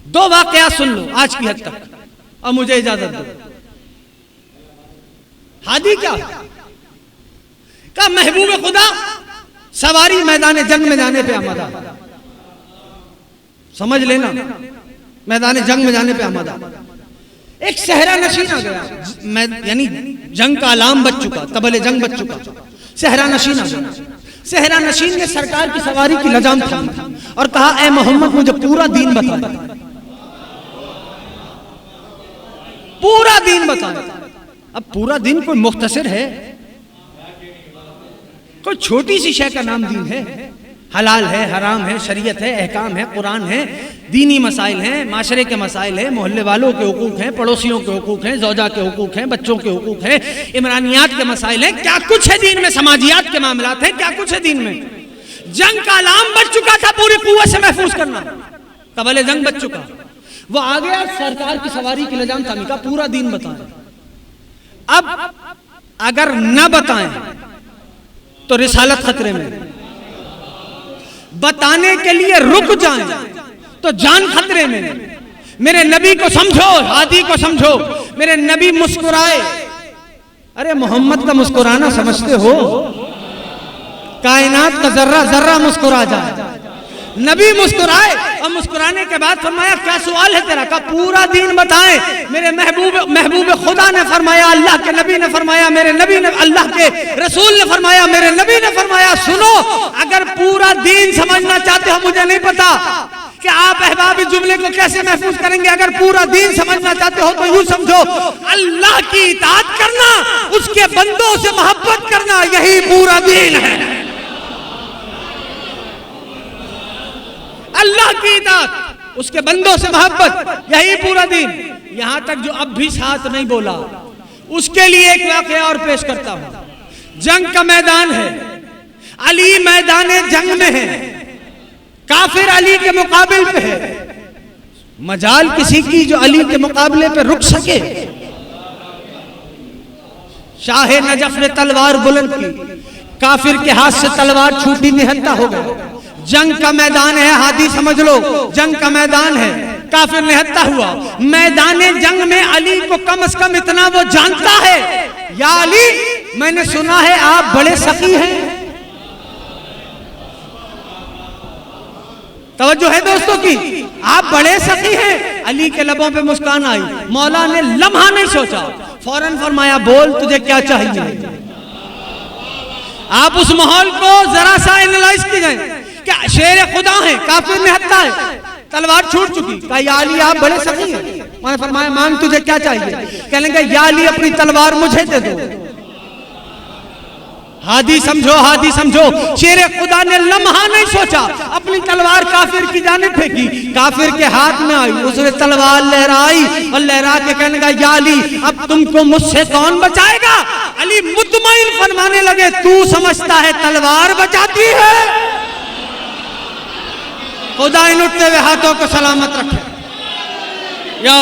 Speaker 2: दो वाकया सुन लो आज की हद तक और मुझे इजाजत दो। हादी क्या का महबूब खुदा सवारी मैदान जंग में जाने पे आमादा, समझ लेना, मैदान जंग में जाने पे आमादा। एक सहरा नशीन आ गया, यानी जंग का अलाम बच चुका, तबले जंग बच चुका, सहरा नशीन आ गया। सहरा नशीन ने सरकार की सवारी की लजाम थामी और कहा, ए मोहम्मद मुझे पूरा दीन बता दे, पूरा दीन बता दे। अब पूरा दीन कोई मुख्तसर है, कोई छोटी सी शय का नाम दीन है? हलाल है, हराम है, शरीयत है, अहकाम है, कुरान है, दीनी मसाइल हैं, माशरे के मसाइल हैं, मोहल्ले वालों के हुकूक हैं, पड़ोसियों के हुकूक हैं, ज़ौजा के हुकूक हैं, बच्चों के हुकूक हैं, इमरानियात के मसाइल हैं, क्या कुछ है दीन में, समाजियात के मामलात हैं, क्या कुछ है दीन में। जंग का अलाम बच चुका था, पूरी कुव्वत से महफूज करना, तबले जंग बच चुका। वो आ गया, सरकार की सवारी की लजाम थामी, का पूरा दीन बताएं। अब अगर न बताएं तो रिसालत खतरे में, बताने के लिए रुक जाएं तो जान खतरे में। मेरे नबी को समझो, हादी को समझो। मेरे नबी मुस्कुराए, अरे मोहम्मद का मुस्कुराना समझते हो? कायनात का जर्रा जर्रा मुस्कुरा जाए। नबी मुस्कुराए और मुस्कुराने के बाद फरमाया, क्या सवाल है तेरा? का पूरा दीन बताएं। मेरे महबूब खुदा ने फरमाया, अल्लाह के नबी ने फरमाया, मेरे नबी ने, अल्लाह के रसूल ने फरमाया, मेरे नबी ने फरमाया, सुनो, अगर पूरा दीन समझना चाहते हो, मुझे नहीं पता कि आप अहबाब जुमले को कैसे महफूज करेंगे। अगर पूरा दीन समझना चाहते हो तो यूं समझो, अल्लाह की इताअत करना, उसके बंदों से मोहब्बत करना, यही पूरा दीन है। अल्लाह की इताअत, उसके बंदों से मोहब्बत, यही पूरा दीन। यहां तक जो अब भी साथ नहीं बोला, उसके लिए एक वाकया और पेश करता हूं। जंग का मैदान है, अली मैदान जंग में है, काफिर अली के मुकाबले पे है। मजाल किसी की जो अली के मुकाबले पे रुक सके। शाह नजफ ने तलवार बुलंद की, काफिर के हाथ से तलवार छूटी, निहत्था हो गया। जंग का मैदान है, हादी समझ लो, जंग का मैदान है, काफिर निहत्था हुआ। मैदान जंग में अली को कम से कम इतना वो जानता है, या अली, मैंने सुना है आप बड़े सखी हैं। तवज्जो है दोस्तों की, आप बड़े सखी हैं। अली के लबों पे मुस्कान आई। मौला ने लम्हा नहीं सोचा, फौरन फरमाया, बोल तुझे क्या चाहिए। आप उस माहौल को जरा सा एनालाइज कीजिए। क्या शेर खुदा है, काफिर निहत्था है, तलवार छूट चुकी, कहा या अली आप बड़े सखी हैं।
Speaker 3: उन्होंने फरमाया मांग तुझे क्या चाहिए? कहने लगे या अली अपनी तलवार मुझे दे दो। हादी समझो, हादी समझो, शेर खुदा ने लम्हा नहीं सोचा, अपनी तलवार काफिर की जानिब फेंकी, काफिर के हाथ में आई, उसने तलवार लहराई और लहरा के कहने लगा या अली अब तुमको मुझसे कौन बचाएगा? अली मुतमईन फरमाने लगे तू समझता है तलवार बचाती है? खुदा इन उठते हुए हाथों को सलामत रखे। या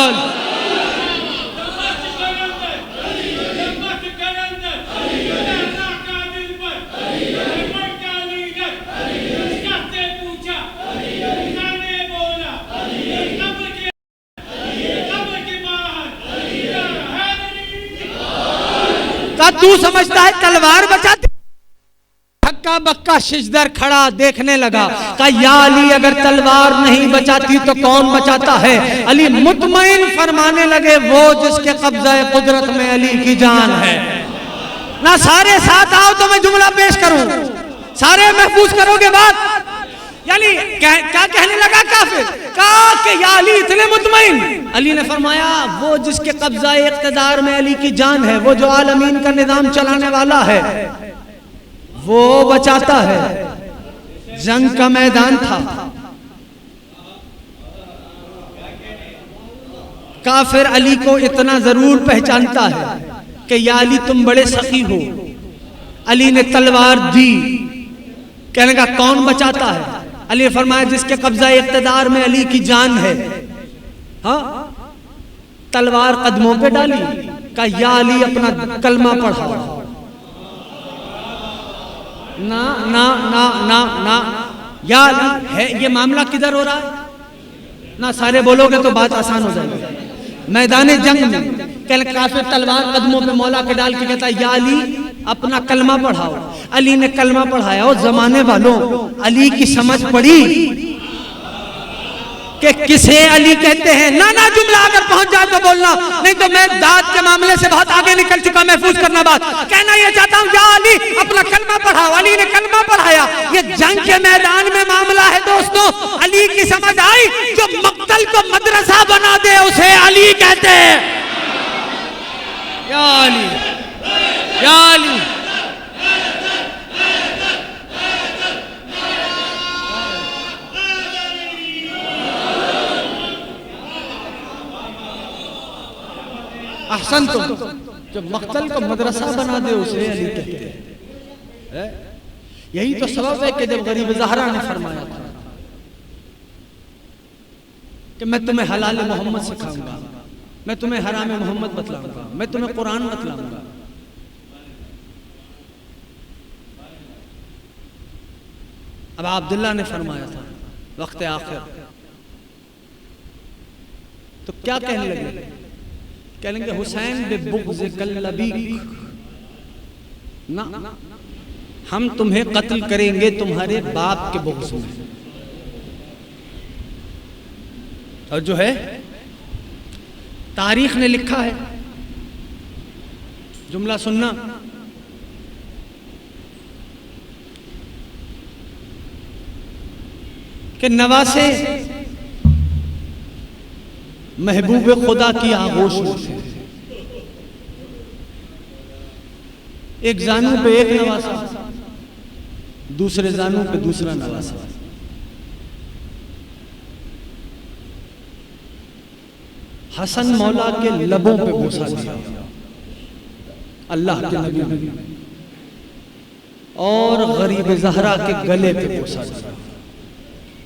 Speaker 3: तू समझता है तलवार बचाती? हक्का बक्का शिजदर खड़ा देखने लगा, कहा या अली अगर तलवार नहीं बचाती तो कौन बचाता है? अली मुतमईन फरमाने लगे वो जिसके कब्जा कुदरत में अली की जान है। ना सारे साथ आओ तो मैं जुमला पेश करूं, सारे महफूज करोगे बात? यानी क्या कहने लगा काफिर? कहा कि या अली इतने मुतमईन? अली ने फरमाया वो जिसके कब्जा इख्तिदार में अली की जान है, वो जो आलमीन का निजाम चलाने वाला है, वो बचाता है। जंग का मैदान था, काफिर अली को इतना जरूर पहचानता है कि या अली तुम बड़े सखी हो। अली ने तलवार दी, कहने का कौन बचाता है? अली ने फरमाया जिसके कब्जा इख्तिदार में अली की जान है। हाँ, तलवार कदमों पे डाली, कहा या अली अपना कलमा पढ़ा। ना ना ना ना ना, या अली है ये मामला किधर हो रहा है? ना सारे बोलोगे तो बात आसान हो जाएगी। मैदान जंग में काफिर तलवार कदमों पे मौला के डाल के कहता है या अली अपना कलमा पढ़ाओ। अली ने कलमा पढ़ाया और जमाने वालों अली की समझ पड़ी कि किसे अली कहते हैं। ना ना जुमला अगर पहुंच जाए तो बोलना, नहीं तो मैं दाद के मामले से बहुत आगे निकल चुका, महफूज करना बात। कहना ये चाहता हूं या अली अपना कलमा पढ़ाओ। अली ने कलमा पढ़ाया। ये जंग के मैदान में मामला है दोस्तों। अली की समझ आई, जो मक्तल को मदरसा बना दे उसे अली कहते हैं। या अली, या अली, अहसन तुम, जो मक्तल को मदरसा बना दे उसे अली कहते हैं। यही तो सबब है कि जब गरीब ज़हरा ने फरमाया था कि मैं तुम्हें हलाल मोहम्मद सिखाऊंगा, मैं तुम्हें हराम मोहम्मद बतलाऊंगा, मैं तुम्हें कुरान बतलाऊंगा। अब अब्दुल्ला ने फरमाया था वक्त आखिर, तो क्या कहने लगे? कहेंगे हुसैन बेबुग़्ज़ कल्लबीक, ना हम तुम्हें कत्ल करेंगे तुम्हारे बाप के बुग़्ज़ में। और जो है तारीख ने लिखा है, जुमला सुनना, कि नवासे महबूब खुदा की आगोश में थे। एक जानू पे एक नवासा, दूसरे जानू पे दूसरा नवासा। हसन मौला के लबों पे बोसा दिया अल्लाह के नबी ने, और गरीब ज़हरा के गले पे बोसा दिया।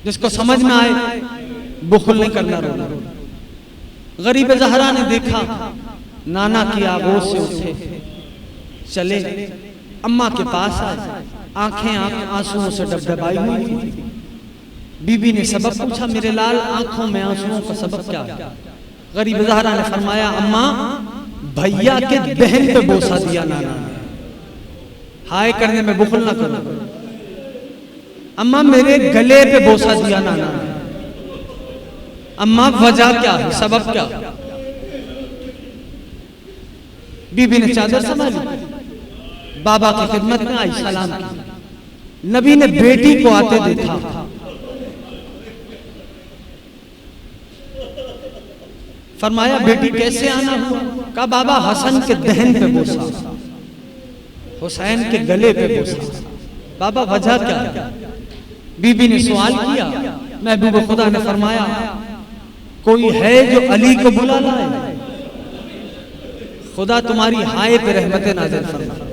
Speaker 3: जिसको समझ में आए बुखल नहीं करना, रोना। गरीब ज़हरा ने देखा, नाना की आगोश से उठे, चले अम्मा के पास आए, आंखें आंसुओं से डबडबाई हुई थी। बीबी ने सबब पूछा, मेरे लाल आंखों में आंसुओं का सबब क्या है? गरीब ज़हरा ने फरमाया, अम्मा भैया के बहन पे बोसा दिया नाना ने, हाय करने में बुखल ना करो। अम्मा मेरे गले पे बोसा दिया नाना ने। अम्मा वजह क्या है, सबब क्या? बीबी ने चादर संभाली, बाबा की खिदमत में आई, सलाम की। नबी ने बेटी को आते देखा, फरमाया बेटी कैसे आना हुआ? कहा बाबा हसन के दहन पे बोसा, हुसैन के गले पे बोसा। बाबा वजह क्या? बीबी ने सवाल किया। महबूब खुदा ने फरमाया कोई है जो अली को बुला लाए? खुदा तुम्हारी हाय पे रहमतें नाज़िल फरमाए।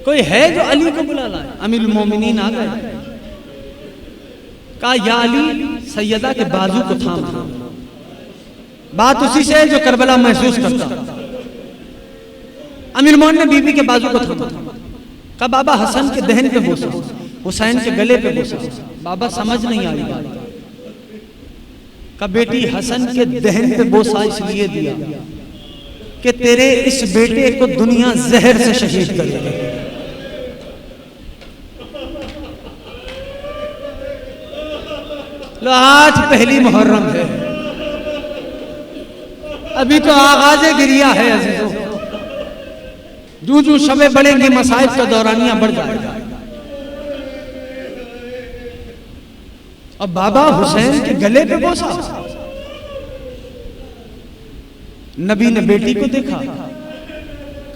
Speaker 3: कोई है जो अली को बुला लाए? अमीरुल मोमिनीन आ गए। कहा या अली, सैयदा के बाजू को थाम। बात उसी से है जो करबला महसूस करता। अमीरुल मोमिनीन ने बीबी के बाजू को थामा। कहा बाबा हसन के दहन पे बोसा, हुसैन के गले पे बोसा। बाबा समझ नहीं आई बात। कहा बेटी हसन के दहन पे बोसा इसलिए दिया कि तेरे इस बेटे को दुनिया जहर से शहीद कर देगी। लो आज पहली मुहर्रम है, अभी तो आगाज़े गिरिया है अजीजों। जू जू शबे बढ़ेंगी मसाइब का दौरानिया बढ़ जाएगा। अब बाबा हुसैन के गले पे बोसा। नबी ने बेटी को देखा।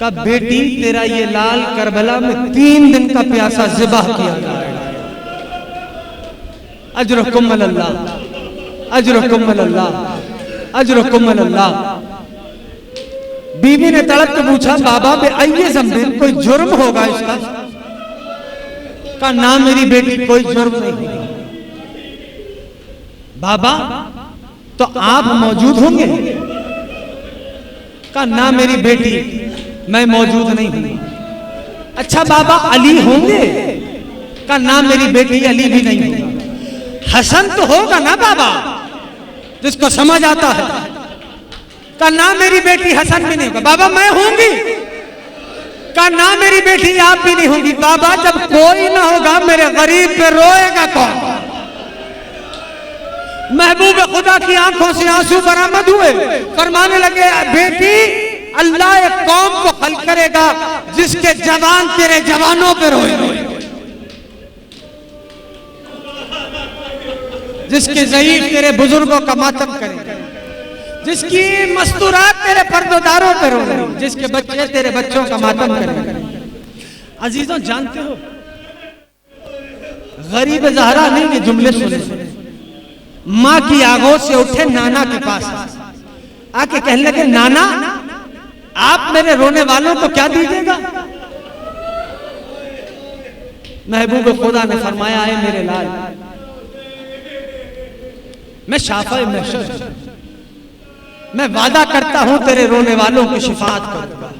Speaker 3: कहा बेटी तेरा ये लाल करबला में 3 दिन का प्यासा ज़िबाह किया जाएगा। अजरुकुम अल्लाह, अजरुकुम अल्लाह, अजरुकुम अल्लाह। बीबी ने तड़प के पूछा बाबा बे आइए जमदिन कोई जुर्म होगा इसका? कहा ना मेरी बेटी कोई जुर्म नहीं। बाबा तो आप मौजूद होंगे? कहा ना मेरी बेटी मैं मौजूद नहीं हूं। अच्छा बाबा अली होंगे? कहा ना मेरी बेटी अली भी नहीं होगा। हसन तो होगा ना बाबा, जिसको समझ आता है। कहा ना मेरी बेटी हसन भी नहीं होगा। बाबा मैं होंगी? कहा ना मेरी बेटी आप भी नहीं होंगी। बाबा जब कोई ना होगा मेरे गरीब पे रोएगा कौन? महबूब खुदा की आंखों से आंसू बरामद हुए। फरमाने लगे बेटी अल्लाह एक कौम को खल करेगा जिसके जवान तेरे जवानों पे रोए, जिसके ज़ईफ़ तेरे बुजुर्गों का मातम करेंगे, जिसकी मस्तूरात तेरे पर्दोदारों पे रोए, जिसके बच्चे तेरे बच्चों का मातम करेंगे। अजीजों जानते हो गरीब ज़हरा नहीं ये जुमले सुने। माँ की आगोश से उठे नाना के पास आके कहने लगे नाना आप मेरे रोने वालों को क्या दीजिएगा? महबूब खुदा ने फरमाया है मेरे लाल मैं शाफ़े महशर मैं वादा करता हूं तेरे रोने वालों की शिफात करूंगा।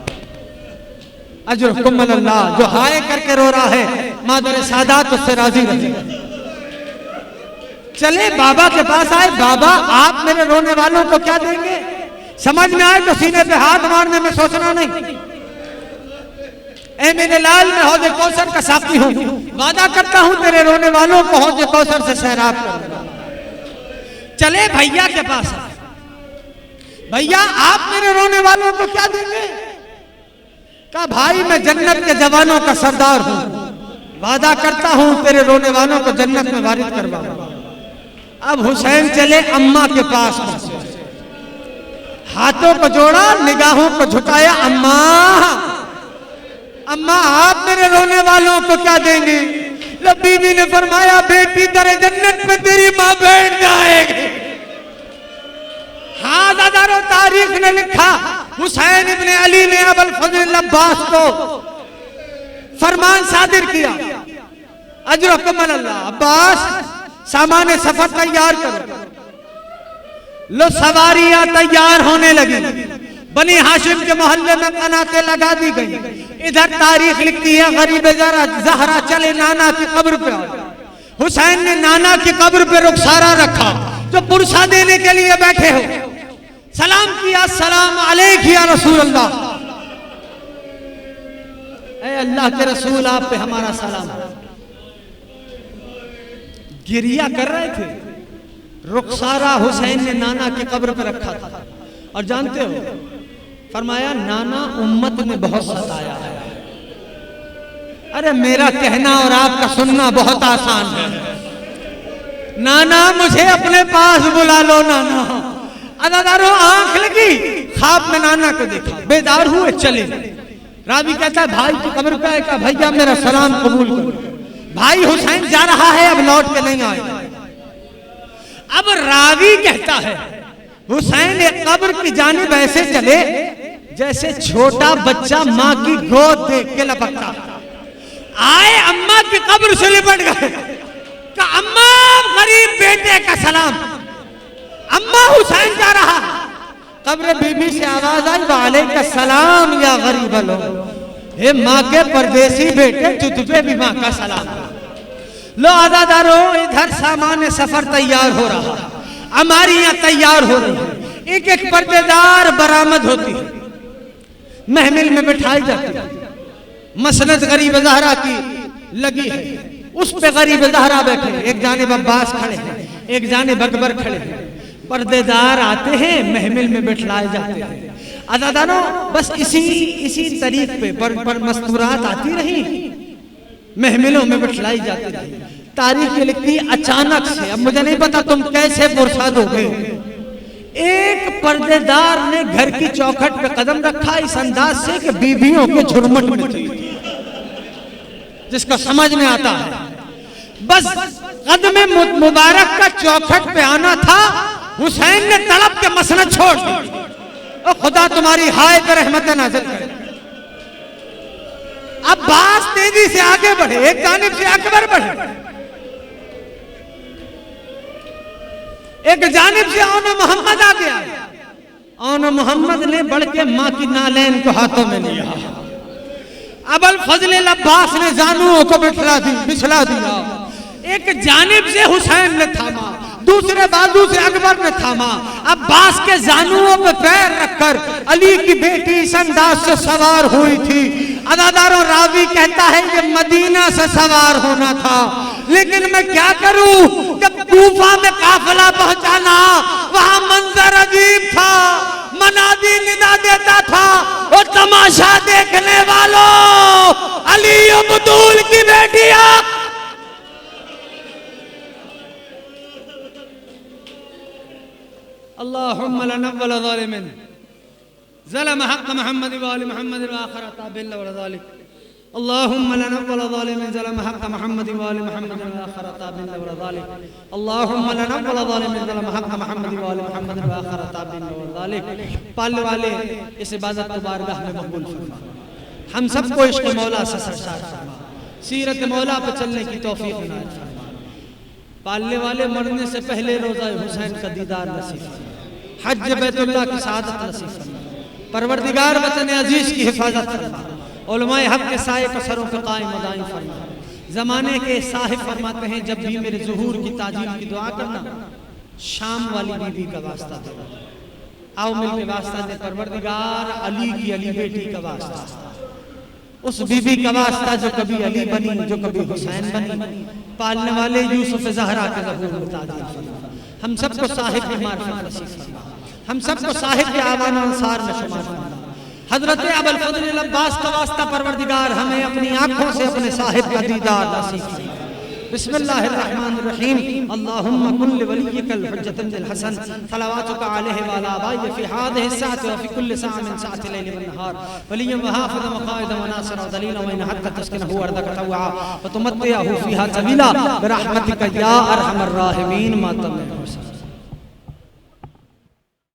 Speaker 3: अजरुकुम अल्लाह जो हाय करके रो रहा है मादर सादात उससे राजी रहे। चले बाबा के पास आए। बाबा आप मेरे रोने वालों को क्या देंगे? समझ में आए तो सीने पे हाथ मारने में सोचना नहीं। ए मेरे लाल मैं हौज़े कौसर का साकी हूं, वादा करता हूं तेरे रोने वालों को हौज़े कौसर से सैराब करूंगा। चले भैया के पास आए। भैया आप मेरे रोने वालों को क्या देंगे? कहा भाई मैं जन्नत के जवानों का सरदार हूं, वादा करता हूं तेरे रोने वालों को जन्नत में वारिद करवाऊंगा। अब हुसैन चले अम्मा के पास, हाथों को जोड़ा निगाहों को झुकाया। अम्मा अम्मा आप मेरे रोने वालों को क्या देंगे? बीबी ने फरमाया बेटी तेरे जन्नत में तेरी माँ बैठ जाएगी। हाँ दादारो तारीख ने लिखा हुसैन इब्ने अली ने अबुल फजल अब्बास को फरमान सादिर किया अजरुकुम अल्लाह अब्बास सामान सफर तैयार करो। लो सवारियां तैयार होने लगी। बनी हाशिम के मोहल्ले में कनाते लगा दी गई। इधर तारीख लिखती है गरीब ज़हरा चले नाना की कब्र पे। हुसैन ने नाना की कब्र पे रुखसारा रखा जो पुरसा देने के लिए बैठे हो। सलाम किया सलाम अलैका या रसूल अल्लाह। ऐ अल्लाह के रसूल आप पे हमारा सलाम। गिरिया कर रहे थे। रुखसारा हुसैन ने नाना की कब्र पर रखा था। और जानते हो फरमाया नाना उम्मत ने बहुत सताया है। अरे मेरा कहना और आपका सुनना बहुत आसान है। नाना मुझे अपने पास बुला लो। नाना अदादारों आंख लगी, ख्वाब में नाना को देखा, बेदार हुए चले। रावी कहता है भाई की कब्र पे है, भैया मेरा सलाम कबूल करो, भाई हुसैन जा रहा है, अब लौट के नहीं आएगा। अब रावी कहता है हुसैन एक कब्र की जानिब ऐसे चले जैसे छोटा बच्चा माँ की गोद देख के लपकता। आए अम्मा की कब्र से लिपट गए, का अम्मा गरीब बेटे का सलाम, अम्मा हुसैन जा रहा। कब्र बीबी से आवाज आई, वालेकुम सलाम या गरीब लोग, हे माँ के परदेसी बेटे तुझ पे भी माँ का सलाम। लो अदादारों, इधर सामान सफर तैयार हो रहा, अमारियां तैयार हो रही, एक एक पर्देदार बरामद होती है, महमिल में बिठाई जाती है। मसनद गरीब ज़हरा की लगी है, उस पे गरीब ज़हरा बैठे, एक जानिब अब्बास खड़े हैं, एक जानिब अकबर खड़े हैं। पर्देदार आते हैं, महमिल में बिठलाए जाते हैं। अदादारों, बस इसी तरीक पे पर मस्तूरात आती रही, महमिलों में बिठलाई जाती रही। तारीख लिखती अचानक से, अब मुझे नहीं पता तुम कैसे फुर्सत हो गए, एक पर्देदार ने घर की चौखट पे कदम रखा इस अंदाज से कि बीबियों के झुरमुट में थी, जिसका समझ में आता है। बस कदम मुबारक का चौखट पे आना था, हुसैन ने तड़प के मसनद छोड़ दी। ओ खुदा तुम्हारी हाय पे रहमत नाज़िल करे। अब्बास तेजी से आगे बढ़े, एक जानिब से अकबर बढ़े, एक जानिब से औन मोहम्मद आ गया। औन मोहम्मद ने बढ़ के माँ की नालैन को हाथों में लिया। अबुल फजल अब्बास ने जानुओं को बिछला दिया। एक जानिब से हुसैन ने थामा, दूसरे बाजू से अकबर ने थामा। अब्बास के जानुओं पे पैर रखकर अली की बेटी इस अंदाज से सवार हुई थी। अदादारों, रावी कहता है कि मदीना से सवार होना था, लेकिन मैं क्या करूं, जब कूफा में काफिला पहुंचाना, वहां मंजर अजीब था। मनादी निदा देता था, और तमाशा देखने वालों, अली अब्दुल की बेटियां। अल्लाहुम्मा लनव्वल ज़ालिमिन ज़लम हक़ मुहम्मद व आलि मुहम्मद व आखिर ताबिल व ज़ालिक। अल्लाहुम्मा लनव्वल ज़ालिमिन ज़लम हक़ मुहम्मद व आलि मुहम्मद व आखिर ताबिल व ज़ालिक। अल्लाहुम्मा लनव्वल ज़ालिमिन ज़लम हक़ मुहम्मद व आलि मुहम्मद व आखिर ताबिल व ज़ालिक। पालने वाले इस इबादत को बारगाह में मकबूल फरमा, हम सबको इश्क़ मौला से सरशार फरमा, सीरत मौला पर चलने की तौफीक इनायत फरमा। पालने वाले, मरने से पहले रोज़ा हुसैन का दीदार नसीब फरमा, हज बैतुल्लाह की सआदत नसीब फरमा, परवरदिगार वतन अजीज की हिफाजत फरमा, उलमाए हक के साए को सरों पे कायम दायम फरमा। ज़माने के साहिब फरमाते हैं, जब भी मेरे ज़ुहूर की ताजील की दुआ करना, शाम वाली बीबी का वास्ता देना। आओ मिलके वास्ता दे, परवरदिगार अली की अली बेटी का वास्ता, उस बीबी का वास्ता जो कभी अली बनी, जो कभी हुसैन बनी। पालने वाले यूसुफ ज़हरा के ज़हूर में ताजील फरमा। हम सबको साहिब की मार्फत नसीब फरमा, हम सबको साहिब के आवान अंसार में शुमार फरमा। हजरत अबुल फजल अब्बास का वास्ता परवरदिगार हमें अपनी आंखों से अपने साहिब का दीदार नसीब फरमा। बिस्मिल्लाहिर्रहमानिर्रहीम। अल्लाहुम्मा कुल्ल वलिय्यकल हुज्जतुल हसन सलावातुका अलैहि व अला आबाइहि फी हादिहि साअति व फी कुल्लि साअ मिन साअति लैल व नहार वलिय्यन व हाफ़िज़न व क़ाइदन व नासिरन व दलीलन व इन हत्ता तस्किनहु अर्दक तवआ व तुमत्तिअहु फ़ीहा सबीला बिरहमतिका या अरहमर राहिमीन। मातम